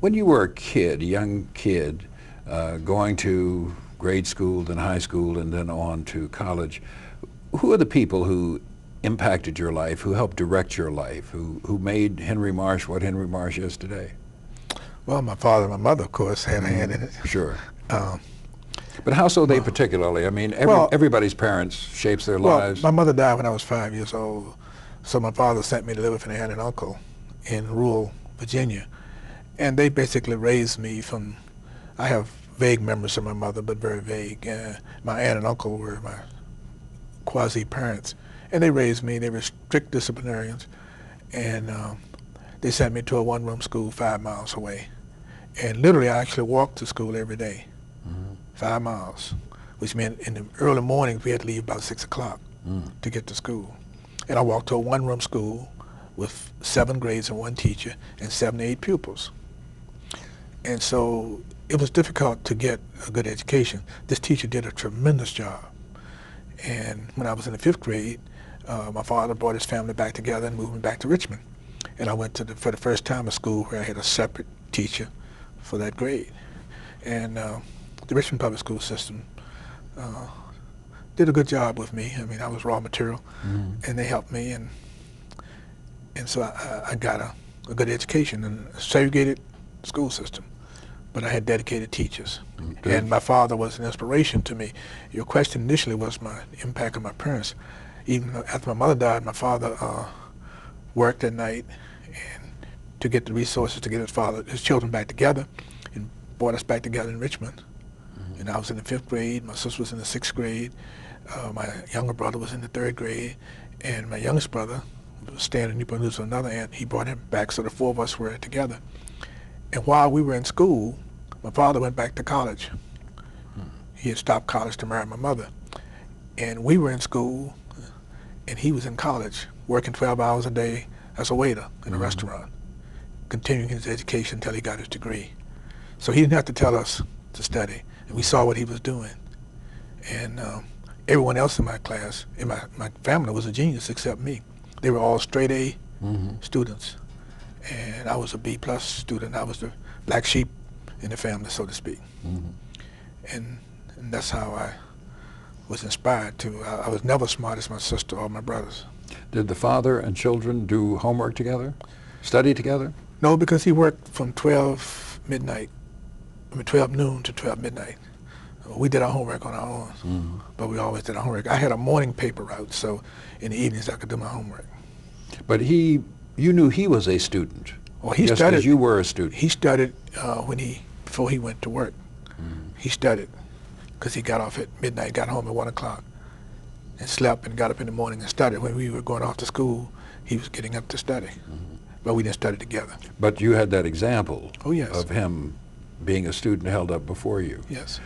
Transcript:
When you were a kid, a young kid, going to grade school, then high school, and then on to college, who are the people who impacted your life, who helped direct your life, who made Henry Marsh what Henry Marsh is today? Well, my father and my mother, of course, had a hand in it. Sure. Um, But how so they particularly? I mean, everybody's parents shapes their lives. My mother died when I was 5 years old, so my father sent me to live with an aunt and uncle in rural Virginia. And they basically raised me from, I have vague memories of my mother, but very vague. My aunt and uncle were my quasi-parents, and they raised me. They were strict disciplinarians, and they sent me to a one-room school 5 miles away. And literally, I actually walked to school every day, 5 miles, which meant in the early mornings we had to leave about 6 o'clock to get to school. And I walked to a one-room school with 7 grades and 1 teacher and 7 to 8 pupils. And so it was difficult to get a good education. This teacher did a tremendous job. And when I was in the 5th grade, my father brought his family back together and moved me back to Richmond. And I went to, for the first time, a school where I had a separate teacher for that grade. And the Richmond public school system did a good job with me. I mean, I was raw material, and they helped me. And so I got a good education in a segregated school system. But I had dedicated teachers. Okay. And my father was an inspiration to me. Your question initially was my impact on my parents. Even after my mother died, my father worked at night and to get the resources to get his children back together, and brought us back together in Richmond. And I was in the 5th grade, my sister was in the 6th grade, my younger brother was in the 3rd grade, and my youngest brother was staying in Newport News with another aunt. He brought him back, so the 4 of us were together. And while we were in school, my father went back to college. He had stopped college to marry my mother. And we were in school, and he was in college, working 12 hours a day as a waiter in a restaurant, continuing his education until he got his degree. So he didn't have to tell us to study, and we saw what he was doing. And everyone else in my class, in my family, was a genius except me. They were all straight A students. And I was a B+ student. I was the black sheep in the family, so to speak. And that's how I was inspired to. I was never as smart as my sister or my brothers. Did the father and children do homework together, study together? No, because he worked from 12 noon to 12 midnight. We did our homework on our own, but we always did our homework. I had a morning paper route, so in the evenings I could do my homework. But you knew he was a student. Well, he just studied. As you were a student. He studied before he went to work. He studied because he got off at midnight, got home at 1 o'clock, and slept and got up in the morning and studied. When we were going off to school, he was getting up to study, but we didn't study together. But you had that example of him being a student held up before you. Yes.